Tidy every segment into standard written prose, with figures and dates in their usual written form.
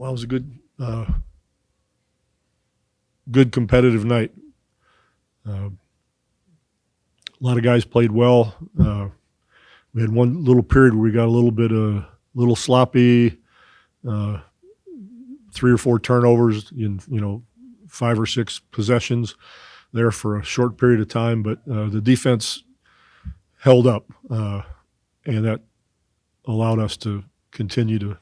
Well, it was a good competitive night. A lot of guys played well. We had one little period where we got a little sloppy, uh, 3 or 4 turnovers in 5 or 6 possessions there for a short period of time. But the defense held up, and that allowed us to continue to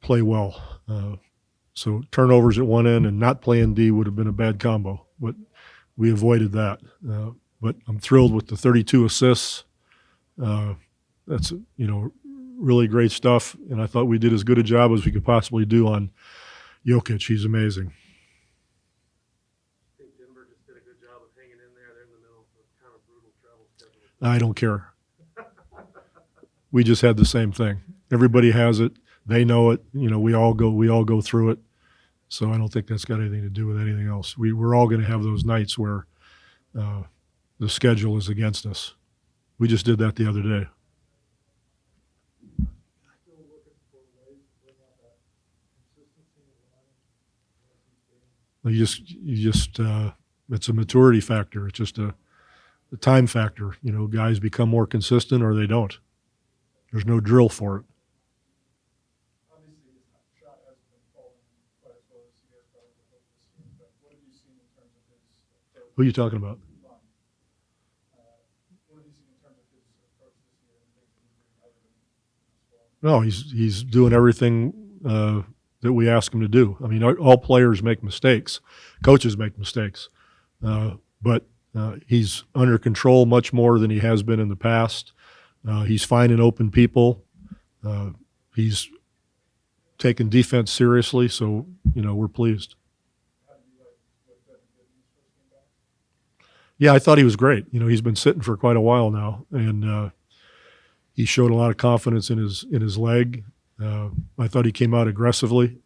play well. So turnovers at one end and not playing D would have been a bad combo, but we avoided that. But I'm thrilled with the 32 assists. That's really great stuff, and I thought we did as good a job as we could possibly do on Jokic. He's amazing. I think Denver just did a good job of hanging in there. They're in the middle of a kind of brutal travel schedule. I don't care. We just had the same thing. Everybody has it. They know it. We all go through it. So I don't think that's got anything to do with anything else. We're all going to have those nights where the schedule is against us. We just did that the other day. It's a maturity factor. It's just a time factor. Guys become more consistent or they don't. There's no drill for it. Obviously, his shot hasn't been falling quite as well as you guys probably would hope this year, but what have you seen in terms of his approach? Who are you talking about? Lonnie. What have you seen in terms of his approach this year and things that he's doing other than as well? No, he's doing everything that we ask him to do. I mean, all players make mistakes. Coaches make mistakes. But he's under control much more than he has been in the past. He's finding open people. He's taking defense seriously, so, we're pleased. How do you like what Derrick did when he first came back? Yeah, I thought he was great. He's been sitting for quite a while now, and he showed a lot of confidence in his leg. I thought he came out aggressively,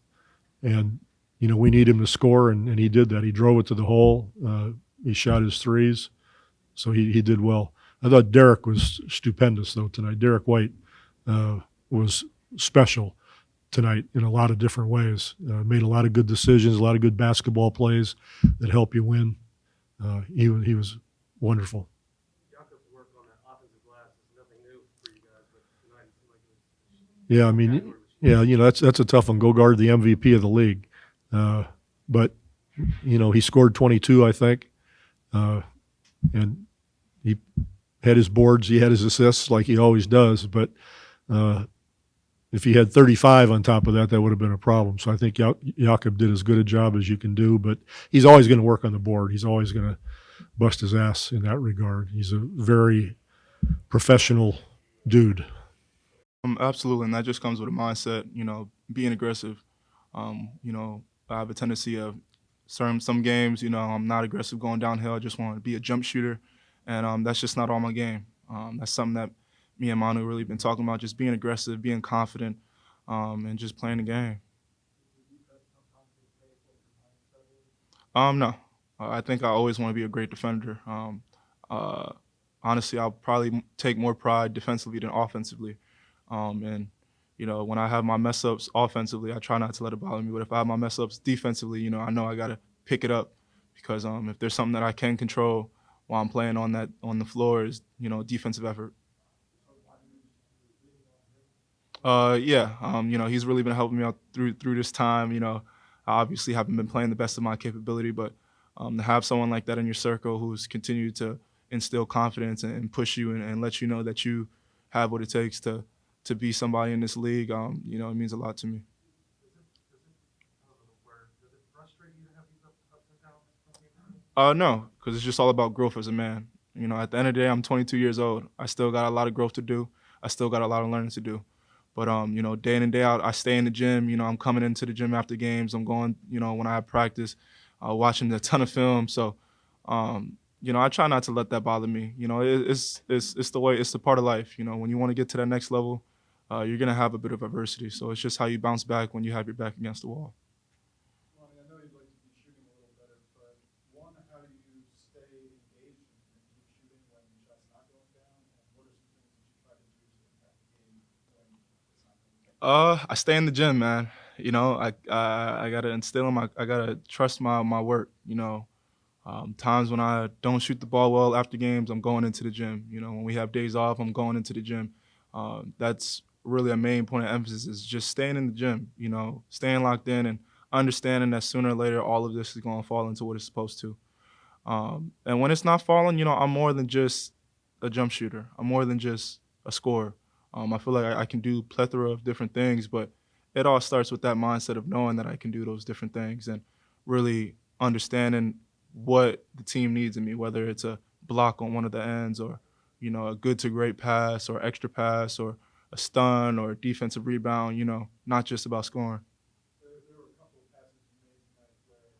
and, we need him to score, and he did that. He drove it to the hole. He shot his threes, so he did well. I thought Derrick was stupendous, though, tonight. Derrick White was special tonight in a lot of different ways. Made a lot of good decisions, a lot of good basketball plays that help you win. He was wonderful. Jakob's work on that offensive glass is nothing new for you guys, but tonight it seemed like it was. Yeah, I mean, yeah, that's a tough one. Go guard the MVP of the league. But, he scored 22, I think, and he had his boards, he had his assists like he always does, but if he had 35 on top of that, that would have been a problem. So I think Jakob did as good a job as you can do, but he's always going to work on the board. He's always going to bust his ass in that regard. He's a very professional dude. Absolutely, and that just comes with a mindset, being aggressive. I have a tendency of some games, I'm not aggressive going downhill. I just want to be a jump shooter. And that's just not all my game. That's something that me and Manu really been talking about, just being aggressive, being confident, and just playing the game. No. I think I always want to be a great defender. Honestly, I'll probably take more pride defensively than offensively. And when I have my mess-ups offensively, I try not to let it bother me. But if I have my mess-ups defensively, I know I got to pick it up because if there's something that I can control while I'm playing on the floor is, defensive effort. He's really been helping me out through this time. I obviously haven't been playing the best of my capability, but to have someone like that in your circle who's continued to instill confidence and push you and let you know that you have what it takes to be somebody in this league, it means a lot to me. Does it frustrate you to have these ups and downs? No, because it's just all about growth as a man. At the end of the day, I'm 22 years old. I still got a lot of growth to do. I still got a lot of learning to do. But, day in and day out, I stay in the gym. I'm coming into the gym after games. I'm going, when I have practice, watching a ton of film. So, I try not to let that bother me. It's the way, it's the part of life. When you want to get to that next level, you're going to have a bit of adversity. So it's just how you bounce back when you have your back against the wall. Lonnie, I know you'd like to be shooting a little better, but one, how do you stay engaged and keep shooting when the shot's not going down? And what are some things that you try to do to impact the game when it's not going down? I stay in the gym, man. you know, I gotta instill in I gotta trust my work. You know, times when I don't shoot the ball well after games, I'm going into the gym. You know, when we have days off, I'm going into the gym. That's really a main point of emphasis is just staying in the gym. You know, staying locked in and understanding that sooner or later all of this is going to fall into what it's supposed to. And when it's not falling, you know, I'm more than just a jump shooter. I'm more than just a scorer. I feel like I can do plethora of different things, but it all starts with that mindset of knowing that I can do those different things and really understanding what the team needs in me, whether it's a block on one of the ends or, you know, a good to great pass or extra pass or a stun or a defensive rebound, you know, not just about scoring. There were a couple of passes you made tonight where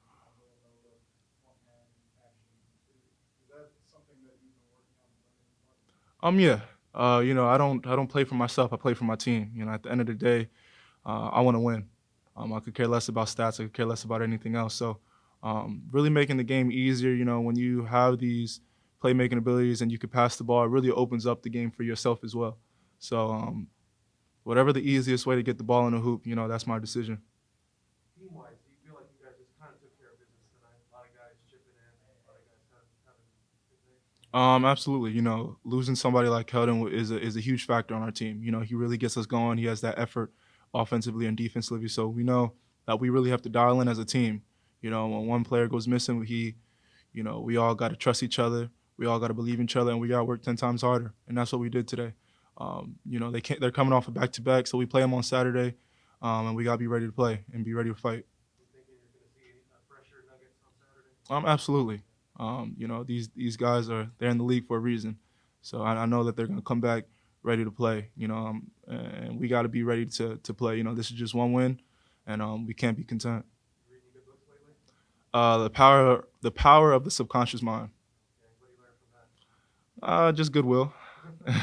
no look, one-hand action. Is that something that you've been working on learning as well? Yeah. You know, I don't play for myself. I play for my team. You know, at the end of the day, I want to win. I could care less about stats. I could care less about anything else. So, really making the game easier. You know, when you have these playmaking abilities and you can pass the ball, it really opens up the game for yourself as well. So, whatever the easiest way to get the ball in the hoop, you know, that's my decision. Team-wise, do you feel like you guys just kind of took care of business tonight? A lot of guys chipping in, a lot of guys having good nights. Absolutely. You know, losing somebody like Keldon is a huge factor on our team. You know, he really gets us going. He has that effort offensively and defensively. So we know that we really have to dial in as a team. You know, when one player goes missing, you know, we all got to trust each other. We all got to believe in each other, and we got to work 10 times harder. And that's what we did today. You know, they're coming off a back-to-back, so we play them on Saturday, and we got to be ready to play and be ready to fight. You thinking you're going to see any fresher Nuggets on Saturday? Absolutely. You know, these guys they're in the league for a reason. So I know that they're going to come back ready to play, you know, and we got to be ready to play. You know, this is just one win, and we can't be content. You reading good books lately? The power of the subconscious mind. Okay, what do you learn from that? Just goodwill. Does any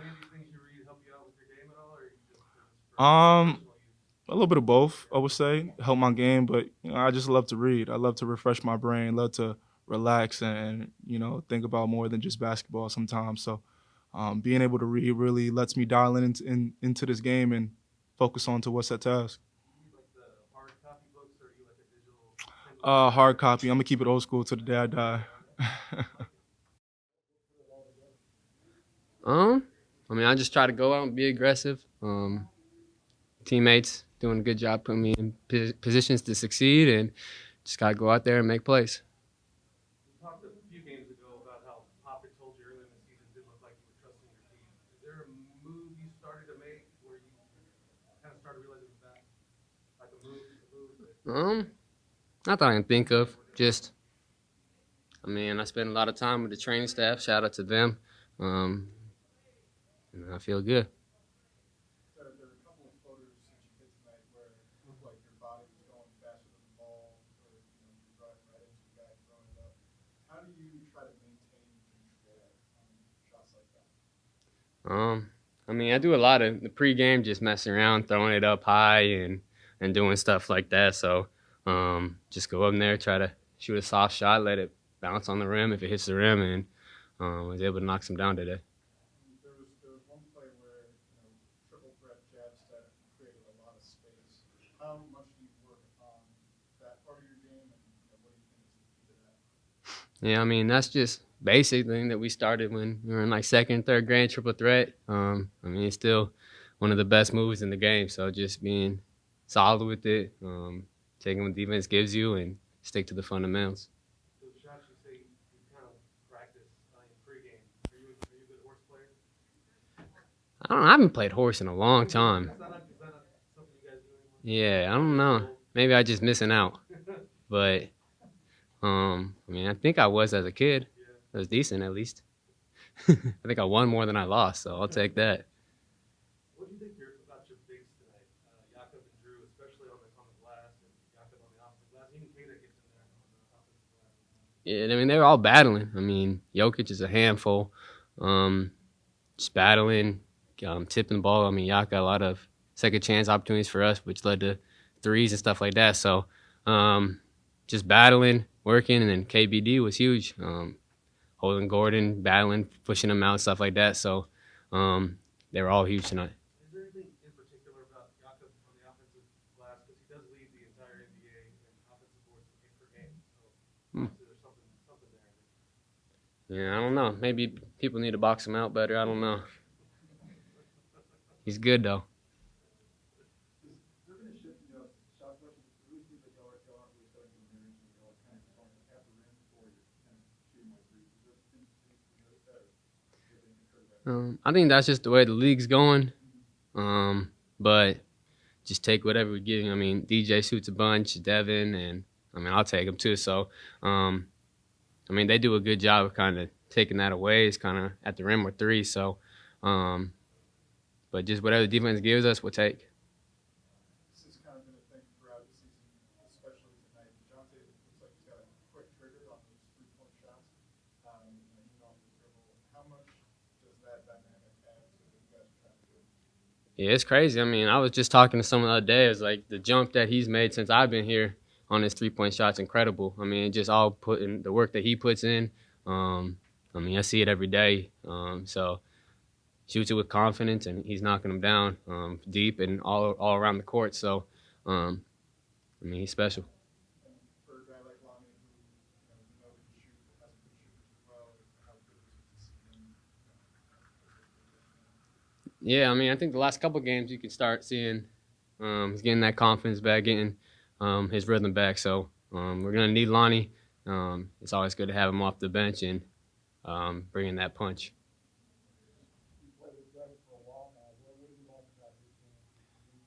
of these things you read help you out with your game at all, or are you just for personal use? A little bit of both, I would say, help my game. But you know, I just love to read. I love to refresh my brain. Love to relax and you know think about more than just basketball sometimes. So being able to read really lets me dial into this game and focus on to what's at task. Do you like the hard copy books, or are you like a digital? Hard copy. I'm gonna keep it old school to the day I die. I mean, I just try to go out and be aggressive. Teammates doing a good job putting me in positions to succeed, and just gotta go out there and make plays. We talked a few games ago about how Poppy told you earlier in the season it didn't look like you were trusting your team. Is there a move you started to make where you kind of started realizing that, like a move? Not that I can think of. Just, I mean, I spend a lot of time with the training staff. Shout out to them. And I feel good. There are a couple of floaters since you hit tonight where it looked like your body was going faster than the ball, or you're driving right into the guy throwing it up. How do you try to maintain control on shots like that? I mean, I do a lot of the pregame, just messing around, throwing it up high and doing stuff like that. So just go up there, try to shoot a soft shot, let it bounce on the rim if it hits the rim, and was able to knock some down today. There was one play where triple threat jab step created a lot of space. How much do you work on that part of your game, and what do you think is the key to that? Yeah, I mean, that's just basic thing that we started when we were in like second, third grade, triple threat. I mean, it's still one of the best moves in the game. So just being solid with it, taking what defense gives you, and stick to the fundamentals. Those shots you say you kind of practice in pregame. Are you a good horse player? I haven't played horse in a long time. Is that not something you guys do anymore? Yeah, I don't know. Maybe I just missing out. But, I mean, I think I was as a kid. It was decent, at least. I think I won more than I lost, so I'll take that. What do you think about your bigs tonight? Jakob and Drew, especially on the glass, and Jakob on the offensive glass. Even Kata gets in there on the offensive glass. Yeah, I mean, they were all battling. I mean, Jokic is a handful. Just battling, tipping the ball. I mean, Jakob got a lot of second chance opportunities for us, which led to threes and stuff like that. So just battling, working, and then KBD was huge. Holding Gordon, battling, pushing him out, stuff like that. So they were all huge tonight. Is there anything in particular about Jakob on Obviously, there's something there. Yeah, I don't know. Maybe people need to box him out better. I don't know. He's good though. They're going to shift, shot selection. It really seems like y'all aren't really setting the range, and y'all are kind of going at the rim before you're kind of shooting like threes. Is there anything you notice that, or do you think occurs that? I think that's just the way the league's going. But just take whatever we give you. I mean, DJ shoots a bunch, Devin, and I mean, I'll take him too. So, I mean, they do a good job of kind of taking that away. It's kind of at the rim or three. So, but just whatever the defense gives us, we'll take. This has kind of been a thing throughout the season, especially tonight. Jonte looks like he's got a quick trigger on those three-point shots, even off the dribble. How much does that dynamic add to what you guys are trying to do? Yeah, it's crazy. I mean, I was just talking to someone the other day. It's like the jump that he's made since I've been here on his three-point shot's incredible. I mean, just all put in the work that he puts in. I mean, I see it every day. So shoots it with confidence, and he's knocking them down deep and all around the court. So, I mean, he's special. And for a guy like Lonnie, who can shoot, but hasn't been shooting as well, how good is it to see him? Yeah, I mean, I think the last couple games you can start seeing he's getting that confidence back, getting his rhythm back. So we're going to need Lonnie. It's always good to have him off the bench and bringing that punch. You've played with Derrick for a while now. What do you like about his game?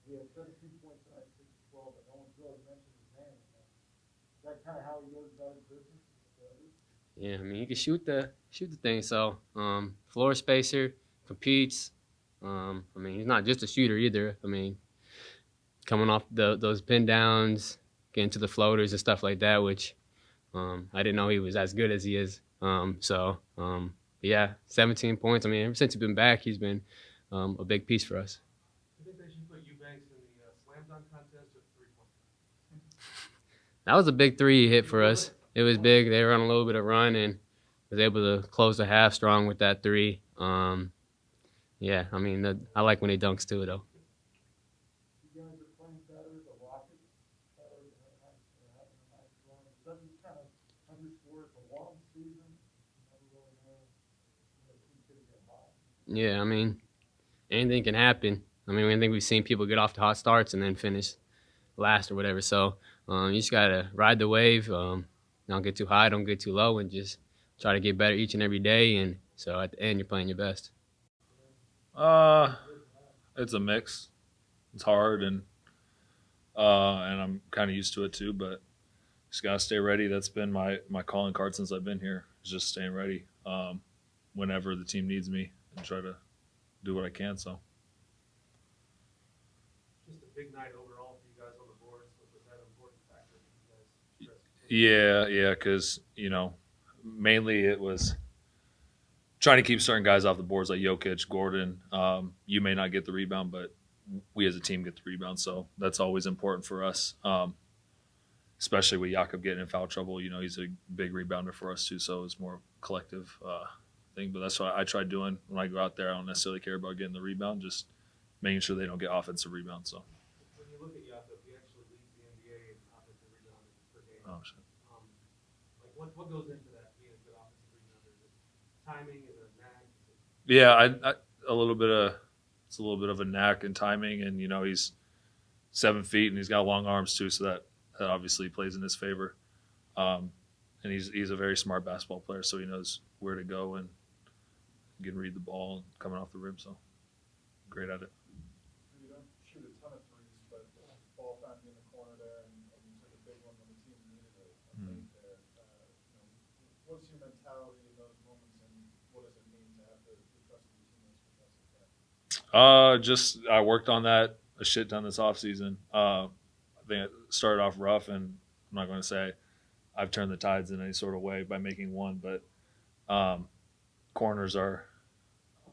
He had 17 points tonight, 6 to 12, but no one's really mentioned his name. Is that kind of how he goes about his business? Yeah, I mean, he can shoot the thing. So floor spacer, competes. I mean, he's not just a shooter either. I mean, coming off those pin downs, getting to the floaters and stuff like that, which I didn't know he was as good as he is. Yeah, 17 points. I mean, ever since he's been back, he's been a big piece for us. I think they should put Eubanks in the slam dunk contest or three-point. That was a big three he hit for us. It was big. They were on a little bit of run and was able to close the half strong with that three. Yeah, I mean, I like when he dunks too, though. You guys are playing better, the Rockets better, having a nice run. Does that just kind of underscore it's a long season? You never really know when the team's going to get hot. Yeah, I mean, anything can happen. I mean, I think we've seen people get off to hot starts and then finish last or whatever. So you just got to ride the wave. Don't get too high, don't get too low, and just try to get better each and every day. And so at the end, you're playing your best. It's a mix. It's hard, and I'm kind of used to it too. But just gotta stay ready. That's been my calling card since I've been here. Is just staying ready whenever the team needs me, and try to do what I can. So. Just a big night overall for you guys on the boards. Was that an important factor for you guys? Yeah, because mainly it was trying to keep certain guys off the boards like Jokic, Gordon. You may not get the rebound, but we as a team get the rebound, so that's always important for us. Especially with Jakob getting in foul trouble, he's a big rebounder for us too. So it's more collective thing. But that's what I try doing when I go out there. I don't necessarily care about getting the rebound, just making sure they don't get offensive rebounds. So. When you look at Jakob, he actually leads the NBA in offensive rebounding per game. Oh shit. Like what goes into that being a good offensive rebounder? Is it timing? Is it a knack? Yeah, a little bit of a knack and timing, and he's 7 feet and he's got long arms too, so that obviously plays in his favor. And he's a very smart basketball player, so he knows where to go and can read the ball coming off the rim. So great at it. You don't shoot a ton of threes, but the ball found you in the corner there, and you took a big one when the team needed it. There. What's your mentality in those moments, and what does it mean to have the trust of your teammates for things like that? I worked on that a shit ton this offseason. I think it started off rough, and I'm not going to say I've turned the tides in any sort of way by making one, but corners are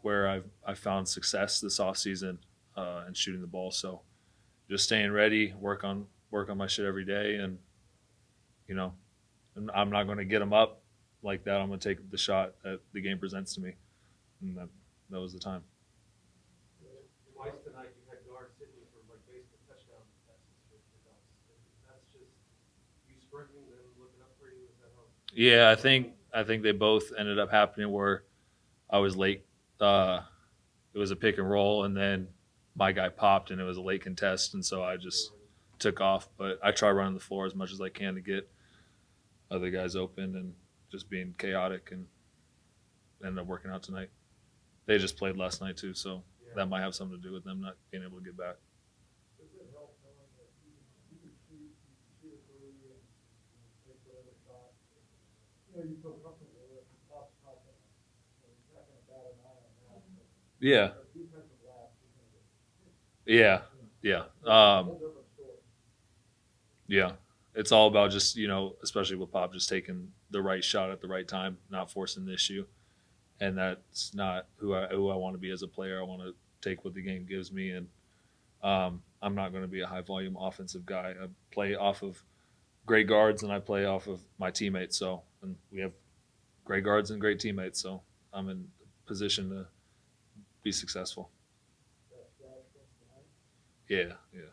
where I've found success this offseason and shooting the ball. So just staying ready, work on my shit every day, and I'm not going to get them up like that. I'm going to take the shot that the game presents to me, and that was the time. Twice tonight you had guards hitting you for like basically touchdown passes for dunks. That's just you sprint Yeah, I think they both ended up happening where I was late. It was a pick and roll, and then my guy popped, and it was a late contest, and so I just took off. But I try running the floor as much as I can to get other guys open and just being chaotic, and ended up working out tonight. They just played last night too, so that might have something to do with them not being able to get back. Does it help knowing that you can shoot a three and take whatever shot, you feel comfortable with, and Pop's not gonna, he's not gonna bat an eye on that, but Yeah, a defensive lapse is gonna get, yeah, yeah. it's a whole different story. Yeah, it's all about just especially with Pop, just taking the right shot at the right time, not forcing the issue, and that's not who I want to be as a player. I want to take what the game gives me, and I'm not going to be a high volume offensive guy. I play off of great guards, and I play off of my teammates. So, and we have great guards and great teammates. So I'm in a position to be successful. Yeah, yeah.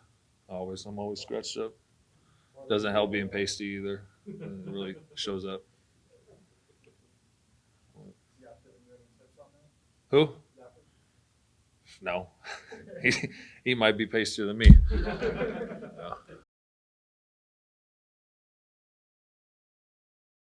I'm always scratched up. Doesn't help being pasty either. It really shows up. Who? No. He might be pastier than me. No.